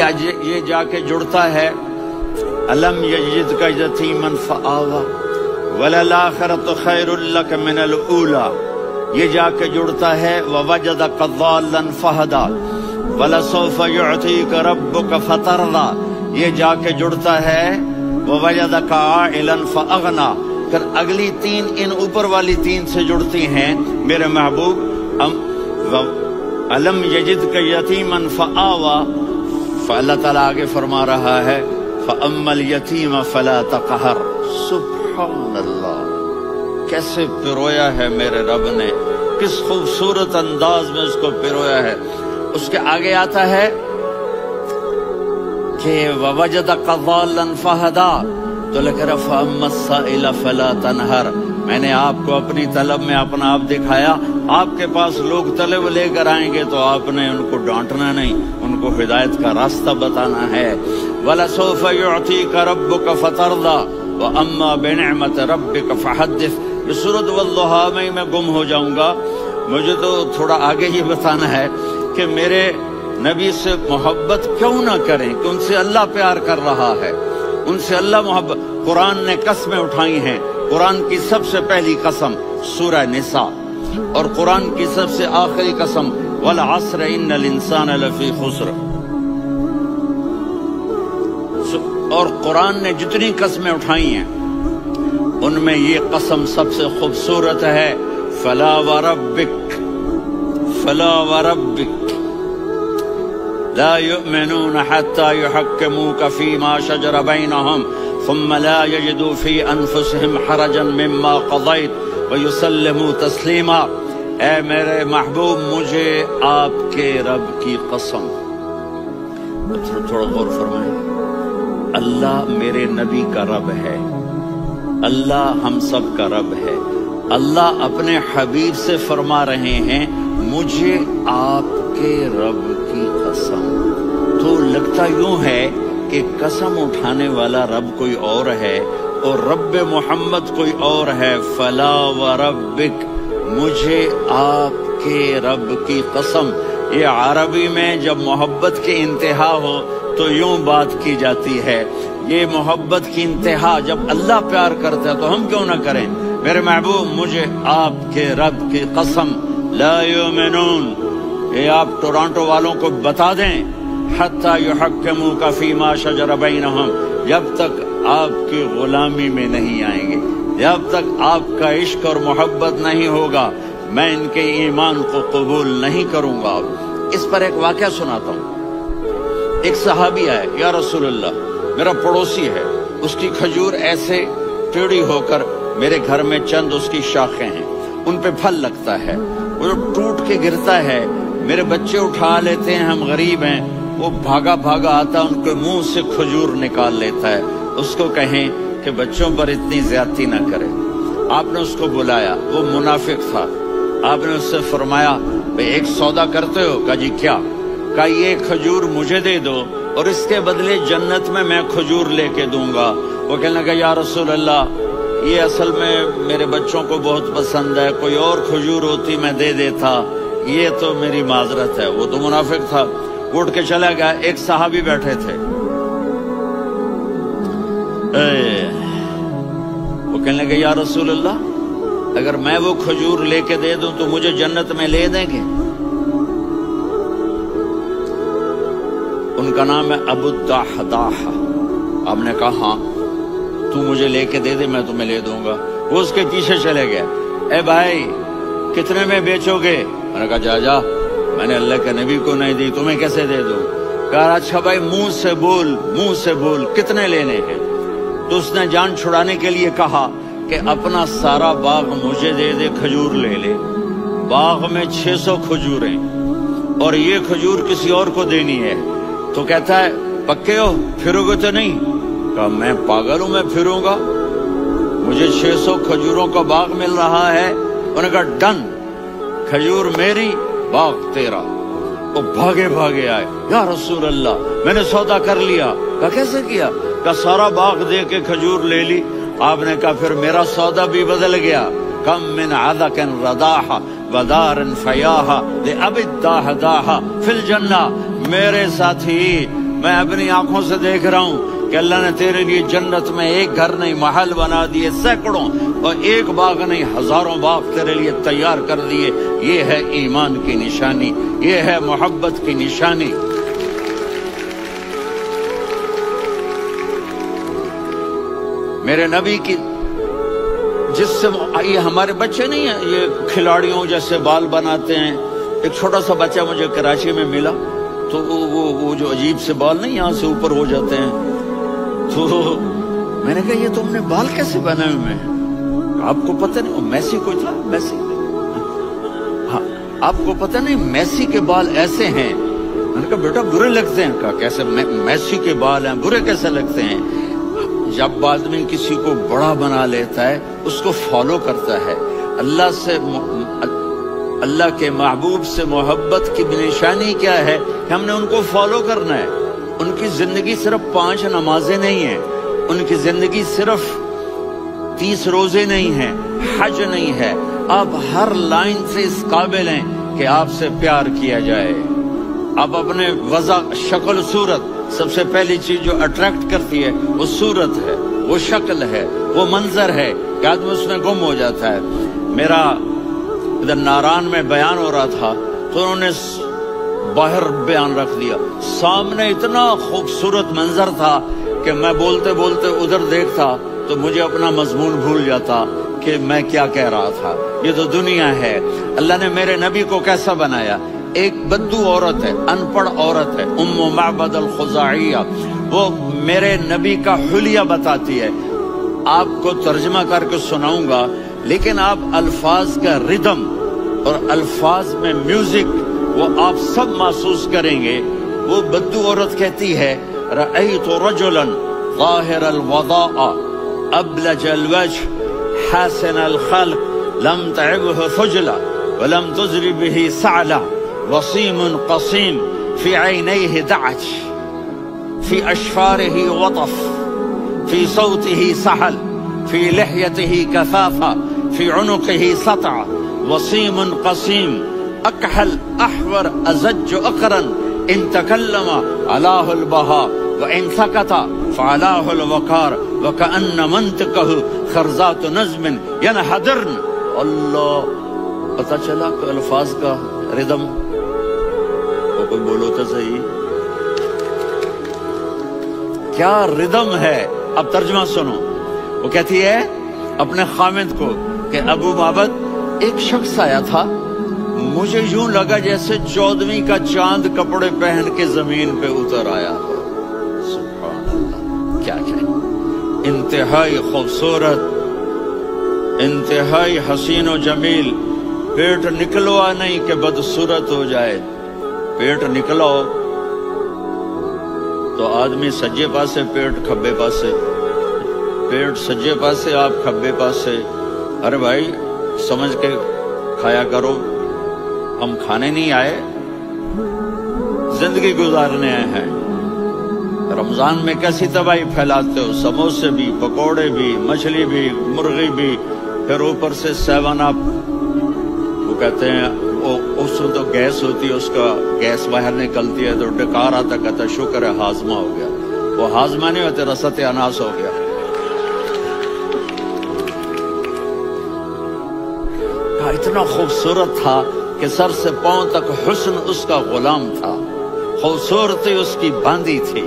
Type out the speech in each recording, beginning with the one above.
ये जाके जुड़ता है अलम यजिदका यतीमन फआवा वलल आखिरतु खैरुल लक मिनल ऊला। ये जाके जुड़ता है ववजदका ज़ाल्लन फहदा वलसौफ युअतीका रब्बुका फतरदा। ये जाके जुड़ता है ववजदका आइलन फअगना। फिर अगली तीन इन ऊपर वाली तीन से जुड़ती हैं मेरे महबूब। अलम यजिदका यतीमन फआवा, अल्लाह ताला आगे फरमा रहा है फअम्मल यतीम फला तक़हर। सुभान अल्लाह, कैसे पिरोया है मेरे रब ने, किस खूबसूरत अंदाज में उसको पिरोया है। उसके आगे आता है कि ववजदका ज़ाल्लन फहदा, तो लिखा फअम्मस्साइल फला तनहर। मैंने आपको अपनी तलब में अपना आप दिखाया। आपके पास लोग तलब लेकर आएंगे तो आपने उनको डांटना नहीं, उनको हिदायत का रास्ता बताना है। वलसौफ युअतीका रब्बुका फतरदा व अम्मा बिनिअमत रब्बिका फहद्दिस। ये सूरत वद्दुहा में मैं गुम हो जाऊंगा। मुझे तो थोड़ा आगे ही बताना है कि मेरे नबी से मोहब्बत क्यों ना करें, कि उनसे अल्लाह प्यार कर रहा है, उनसे अल्लाह मोहब्बत। कुरान ने कसमें उठाई हैं। कुरान की सबसे पहली कसम सूरह निसा, और कुरान की सबसे आखिरी कसम वल अस्र इन्नल इंसान लफी खुस्र। और कुरान ने जितनी कसमें उठाई हैं उनमें ये कसम सबसे खूबसूरत है। फला व रब्बिक, फला व रब्बिक ला युमिनून हत्ता युहक्किमूका फीमा शजर बैनहुम सुम्मा ला यजिदू फी अनफुसिहिम हरजन मिम्मा क़ज़ैत व युसल्लिमू तस्लीमा। ऐ मेरे महबूब, मुझे आपके रब की कसम। थोड़ा गौर फरमाएं। अल्लाह मेरे नबी का रब है, अल्लाह हम सब का रब है। अल्लाह अपने हबीब से फरमा रहे हैं मुझे आपके रब की कसम। तो लगता यूं है कि कसम उठाने वाला रब कोई और है और रब मोहम्मद कोई और है। फला व रब्बिक, मुझे आपके रब की कसम। ये अरबी में जब मोहब्बत की इंतहा हो तो यूं बात की जाती है। ये मोहब्बत की इंतहा जब अल्लाह प्यार करता है तो हम क्यों ना करें। मेरे महबूब, मुझे आपके रब की कसम। ला युमिनून, ये आप टोरंटो वालों को बता दें, हत्ता युहक्किमूका फीमा शजर बैनहुम, जब तक आपकी गुलामी में नहीं आएंगे, जब तक आपका इश्क और मोहब्बत नहीं होगा, मैं इनके ईमान को कबूल नहीं करूंगा। इस पर एक वाकया सुनाता हूँ। एक सहाबी आए, या रसूलल्लाह, मेरा पड़ोसी है, उसकी खजूर ऐसे टेढ़ी होकर मेरे घर में चंद उसकी शाखें हैं, उन पे फल लगता है, वो जो टूट के गिरता है, मेरे बच्चे उठा लेते हैं, हम गरीब हैं, वो भागा भागा आता उनके मुंह से खजूर निकाल लेता है। उसको कहें कि बच्चों पर इतनी ज्यादती ना करें। आपने उसको बुलाया, वो मुनाफिक था। आपने उससे फरमाया भाई एक सौदा करते हो? कहा जी क्या? कहा ये खजूर मुझे दे दो और इसके बदले जन्नत में मैं खजूर लेके दूंगा। वो कहने लगा या रसूल अल्लाह, ये असल में मेरे बच्चों को बहुत पसंद है, कोई और खजूर होती मैं दे देता, ये तो मेरी माजरत है। वो तो मुनाफिक था, उठ के चला गया। एक सहाबी बैठे थे, वो कहने लगे या रसूल अल्लाह, अगर मैं वो खजूर लेके दे दूं तो मुझे जन्नत में ले देंगे? उनका नाम है अबू दाहदाह। आपने कहा हाँ, तू मुझे लेके दे दे, मैं तुम्हें ले दूंगा। वो उसके पीछे चले गए। ए भाई कितने में बेचोगे? मैंने कहा जा जा, मैंने अल्लाह के नबी को नहीं दी, तुम्हें कैसे दे दूं? कहा अच्छा भाई मुंह से बोल, मुंह से बोल, कितने लेने हैं? तो उसने जान छुड़ाने के लिए कहा कि अपना सारा बाग मुझे दे दे, खजूर ले ले। बाग में 600 खजूर हैं और ये खजूर किसी और को देनी है। तो कहता है पक्के हो, फिरोगे तो नहीं? कहा मैं पागल हूं, मैं फिरूंगा? मुझे 600 खजूरों का बाग मिल रहा है। उन्होंने कहा डन, खजूर मेरी, बाग तेरा। वो भागे भागे आए, या रसूल अल्लाह मैंने सौदा कर लिया। कहा कैसे किया? कहा सारा बाग दे के खजूर ले ली। आपने कहा फिर मेरा सौदा भी बदल गया। कम मिन अदकन रदाहा वदारन फयाहा ले अबिदाहदाहा फिल जन्ना। मेरे साथी, मैं अपनी आंखों से देख रहा हूँ कि अल्लाह ने तेरे लिए जन्नत में एक घर नहीं महल बना दिए सैकड़ों, और एक बाग नहीं हजारों बाग तेरे लिए तैयार कर दिए। ये है ईमान की निशानी, ये है मोहब्बत की निशानी। मेरे नबी की जिससे ये हमारे बच्चे नहीं है, ये खिलाड़ियों जैसे बाल बनाते हैं। एक छोटा सा बच्चा मुझे कराची में मिला, तो वो जो अजीब से बाल नहीं यहाँ से ऊपर हो जाते हैं, तो मैंने कहा ये तुमने बाल कैसे बनाए हुए हैं? आपको पता नहीं, मैसी कोई था, मैसी, हाँ आपको पता नहीं मैसी के बाल ऐसे हैं? मैंने कहा बेटा बुरे लगते हैं। कहा कैसे? मैसी के बाल हैं, बुरे कैसे लगते हैं? जब आदमी किसी को बड़ा बना लेता है, उसको फॉलो करता है, अल्लाह के महबूब से मोहब्बत की निशानी क्या है कि हमने उनको फॉलो करना है। उनकी जिंदगी सिर्फ 5 नमाजें नहीं है, उनकी जिंदगी सिर्फ 30 रोजे नहीं है, हज नहीं है। आप हर लाइन से इस काबिल हैं कि आपसे प्यार किया जाए। आप अपने वज़ा, शक्ल, सूरत, सबसे पहली चीज जो अट्रैक्ट करती है वो सूरत है, वो शक्ल है, वो मंजर है कि आदमी उसमें गुम हो जाता है। मेरा इधर नारायण में बयान हो रहा था, तो उन्होंने बाहर बयान रख दिया। सामने इतना खूबसूरत मंजर था कि मैं बोलते बोलते उधर देखता तो मुझे अपना मजमून भूल जाता कि मैं क्या कह रहा था। ये तो दुनिया है। अल्लाह ने मेरे नबी को कैसा बनाया? एक बद्दू औरत है, अनपढ़ औरत है, उम्मु मअबद अल-खुज़ाइया, वो मेरे नबी का हुलिया बताती है। आपको तर्जमा करके सुनाऊंगा, लेकिन आप अल्फाज का रिदम और अल्फाज में म्यूजिक वो आप सब महसूस करेंगे। वो बद्दू औरत कहती है, रअयतु रजुलन ज़ाहिर अल-वज़ाअ अबलज अल-वज्ह हासिन अल-खल्क़ लम तअबहु फ़ुजला व लम तुज़रि बिही सअला वसीमुन क़सीम फ़ी ऐनैहि दअज फ़ी अशफ़ारिही वतफ़ फ़ी सौतिही सहल फ़ी लिह्यतिही कफ़ाफ़ा फ़ी उनुक़िही सतअ वसीमुन क़सीम अकहल अहवर अज़ज्ज अक़रन इन तकल्लम अलाहुल बहा व इन सकता फ़अलाहुल वक़ार व कअन्न मंतिक़हु ख़रज़ातु नज़्मिन यनहदरन। अल्लाह, पता चला कि अल्फाज का रिदम। वो कोई बोलो तो सही, क्या रिदम है? अब तर्जुमा सुनो। वो कहती है अपने खामिद को कि अबू माबद, एक शख्स आया था, मुझे यूं लगा जैसे 14वीं का चांद कपड़े पहन के जमीन पे उतर आया हो। सुभान अल्लाह, क्या चाहिए? इंतहाई खूबसूरत, इंतहाई हसीन व जमील। पेट निकलवा नहीं कि बदसूरत हो जाए। पेट निकलो तो आदमी सज्जे पासे, पेट खब्बे पासे, पेट सज्जे पासे, आप खब्बे पासे। अरे भाई समझ के खाया करो, हम खाने नहीं आए, जिंदगी गुजारने आए हैं। रमजान में कैसी तबाही फैलाते हो, समोसे भी, पकोड़े भी, मछली भी, मुर्गी भी, फिर ऊपर से 7 अप। वो कहते हैं उसमें तो गैस होती है, उसका गैस बाहर निकलती है तो डकार आता, कहता शुक्र है हाजमा हो गया। वो हाजमा नहीं होते, रसत अनास हो गया। इतना खूबसूरत था कि सर से पांव तक हुस्न उसका गुलाम था, खूबसूरती उसकी बांधी थी,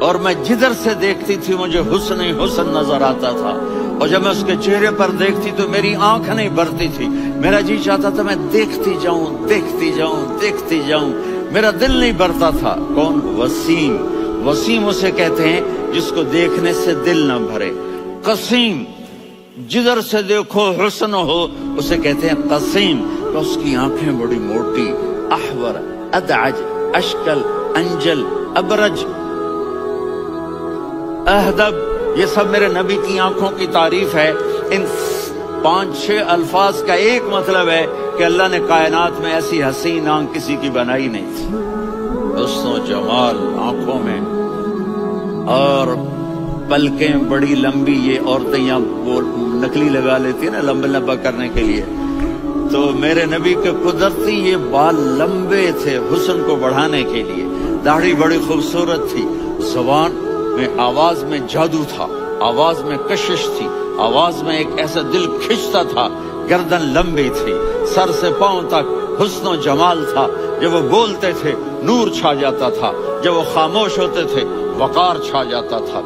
और मैं जिधर से देखती थी मुझे हुस्न ही हुस्न नजर आता था। और जब मैं उसके चेहरे पर देखती तो मेरी आंख नहीं भरती थी, मेरा जी चाहता था मैं देखती जाऊं, देखती जाऊं, देखती जाऊं, मेरा दिल नहीं भरता था। कौन? वसीम। वसीम उसे कहते हैं जिसको देखने से दिल न भरे। कसीम, जिधर से देखो हुस्न हो, उसे कहते हैं कसीम। तो उसकी आंखें बड़ी मोटी, अहवर, अदअज, अशकल, अंजल, अबरज, अहदब, ये सब मेरे नबी की आंखों की तारीफ है। इन 5-6 अल्फाज का एक मतलब है कि अल्लाह ने कायनात में ऐसी हसीन आंख किसी की बनाई नहीं थी। हुस्न जमाल आंखों में, और पलकें बड़ी लंबी। ये औरतें यहाँ वो नकली लगा लेती है ना लंबा लंबा करने के लिए, तो मेरे नबी के कुदरती ये बाल लंबे थे हुस्न को बढ़ाने के लिए। داڑھی بڑی خوبصورت تھی، زبان میں آواز میں جادو تھا، آواز میں کشش تھی، آواز میں ایک ایسا دل کھنچتا تھا، گردن لمبی تھی، سر سے پاؤں تک حسن و جمال تھا، جب وہ بولتے تھے نور چھا جاتا تھا، جب وہ خاموش ہوتے تھے وقار چھا جاتا تھا،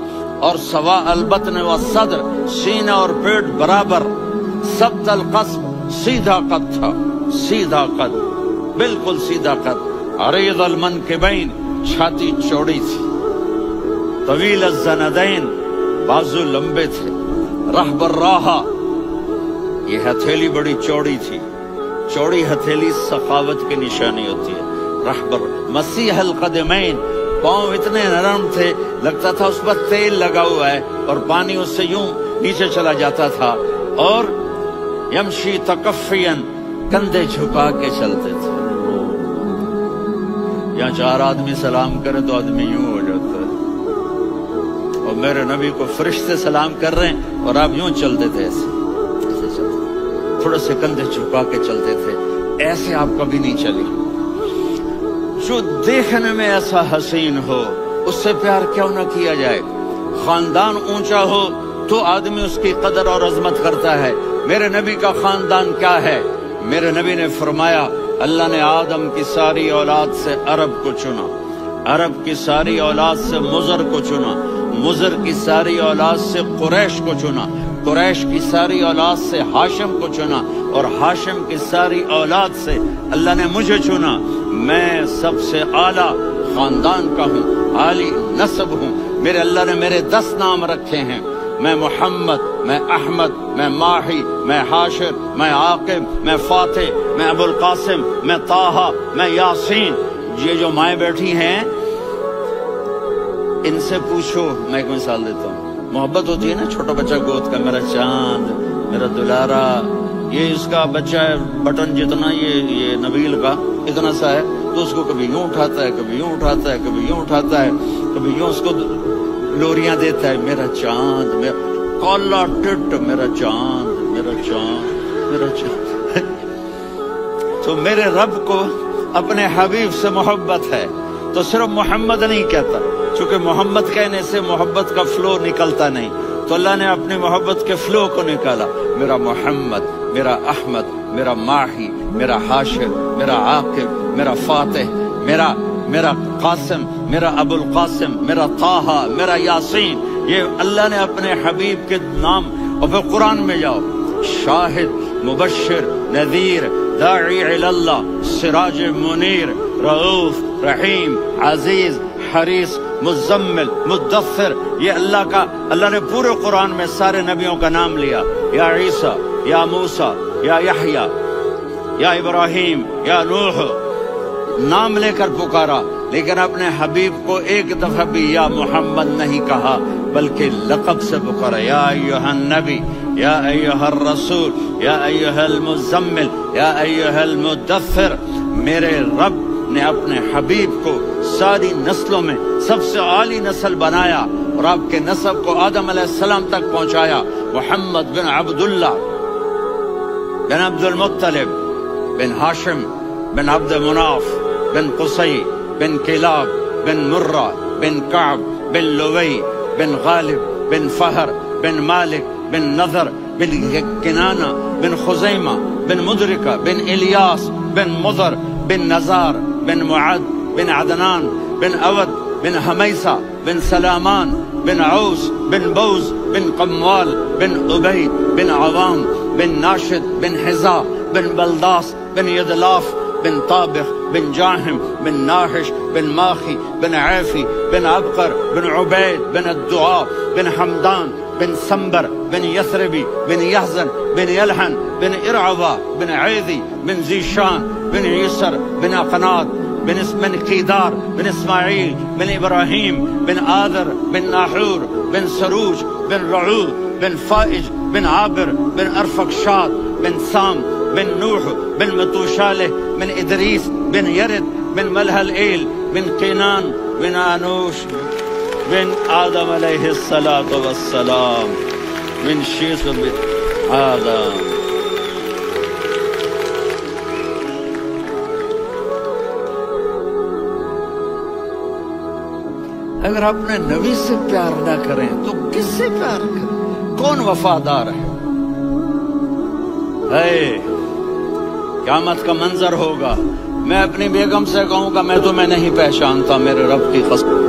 اور سوا البطن و صدر، سینہ اور پیٹ برابر، ثبت القصب، سیدھا قد تھا، سیدھا قد، بالکل سیدھا قد، عریض المنکبین، چھاتی چوڑی تھی، طویل الزندین، بازو لمبے تھے، رحب الراحہ، یہ ہتھیلی بڑی چوڑی تھی، چوڑی ہتھیلی سخاوت کی نشانی ہوتی ہے، رحب مسیح القدمین، پاؤں اتنے نرم تھے لگتا تھا اس پر تیل لگا ہوا ہے اور پانی اس سے یوں نیچے چلا جاتا تھا، اور یمشی تکفین، کندھے جھکا کے چلتے تھے، یہاں 4 آدمی سلام کرے تو آدمی یوں ہو جاتا ہے، اور میرے نبی کو فرشتے سلام کر رہے ہیں اور آپ یوں چلتے تھے، ایسے چلتے، تھوڑے سے کندھے جھکا کے چلتے تھے، ایسے آپ کبھی نہیں چلی۔ جو دیکھنے میں ایسا حسین ہو اس سے پیار کیوں نہ کیا جائے؟ خاندان اونچا ہو تو آدمی اس کی قدر اور عظمت کرتا ہے۔ میرے نبی کا خاندان کیا ہے؟ میرے نبی نے فرمایا اللہ نے آدم کی ساری اولاد سے عرب کو چنا، عرب کی ساری اولاد سے مضر کو چنا، مضر کی ساری اولاد سے قریش کو چنا، قریش کی ساری اولاد سے ہاشم کو چنا، اور ہاشم کی ساری اولاد سے اللہ نے مجھے چنا۔ میں سب سے اعلیٰ خاندان کا ہوں، عالی نسب ہوں، میرے اللہ نے میرے 10 نام رکھے ہیں، میں محمد، میں احمد، میں ماہی، میں حاشر، میں عاقب، میں فاتح، میں ابو القاسم، میں طٰہٰ، میں یاسین۔ یہ جو مائیں بیٹھی ہیں ان سے پوچھو، میں ایک مثال دیتا ہوں، محبت ہوتی ہے نا چھوٹا بچہ گود کا، میرا چاند، میرا دلارا، یہ اس کا بچہ ہے بٹن جتنا، یہ نبیل کا اتنا سا ہے، تو اس کو کبھی یوں اٹھاتا ہے، کبھی یوں اٹھاتا ہے، کبھی یوں اٹھاتا ہے، کبھی یوں اس کو لوریاں دیتا ہے، میرا چاند، میرا کالا ٹٹ، میرا چاند، میرا چاند، میرا چاند۔ تو میرے رب کو اپنے حبیب سے محبت ہے تو صرف محمد نہیں کہتا، چونکہ محمد کہنے سے محبت کا فلو نکلتا نہیں، تو اللہ نے اپنی محبت کے فلو کو نکالا، میرا محمد، میرا احمد، میرا ماہی، میرا حاشر، میرا عاقب، میرا فاتح، میرا قاسم، میرا ابو القاسم، میرا طٰہٰ، میرا یاسین۔ یہ اللہ نے اپنے حبیب کے نام، اور پھر قرآن میں جاؤ، شاہد، مبشر، نذیر، داعی اللہ، سراج منیر، رؤوف، رحیم، عزیز، حریص، مزمل، مدثر، یہ اللہ نے پورے قرآن میں سارے نبیوں کا نام لیا، یا عیسیٰ، یا موسیٰ، یا یحییٰ، یا ابراہیم، یا نوح، نام لے کر پکارا، لیکن اپنے حبیب کو ایک دفعہ بھی یا محمد نہیں کہا بلکہ لقب سے پکارا، یا ایھا النبی، یا ایھا الرسول، یا ایھا المزمل، یا ایھا المدثر۔ میرے رب نے اپنے حبیب کو ساری نسلوں میں سب سے عالی نسل بنایا اور آپ کے نسب کو آدم علیہ السلام تک پہنچایا۔ محمد بن عبداللہ بن عبد المطلب بن ہاشم بن عبد مناف بن قصی بن کلاب بن مرہ بن کعب بن لوی بن غالب بن فہر بن مالک بن نضر بن کنانہ بن خزیمہ بن مدرکہ بن الیاس بن مضر بن نزار بن معد بن عدنان بن اود بن حمیسہ بن سلامان بن عوس بن بوز بن قموال بن عبید بن عوام بن ناشد بن حذا بن بلداس بن یدلاف بن طابخ بن جاہم بن ناحش بن ماخی بن عیفی بن عبقر بن عبید بن الدعاء بن حمدان بن سنبر بن یثربی بن یحزن بن یلحن بن ارعوا بن عیدی بن زیشان بن یسر بن اقناد بن قیدار بن اسماعیل بن ابراہیم بن آذر بن ناحور بن سروج بن رعو بن فائج بن عابر بن ارفقشاد بن سام بن نوح بن متوشالہ بن ادریس بن یرد بن ملہلئیل بن قینان بن آنوش بن آدم علیہ السلام من شیث بن آدم۔ اگر اپنے نبی سے پیار نہ کریں تو کس سے پیار کریں؟ کون وفادار ہے؟ قیامت کا منظر ہوگا، میں اپنی بیگم سے کہوں گا میں تمہیں نہیں پہچانتا، میرے رب کی قسم۔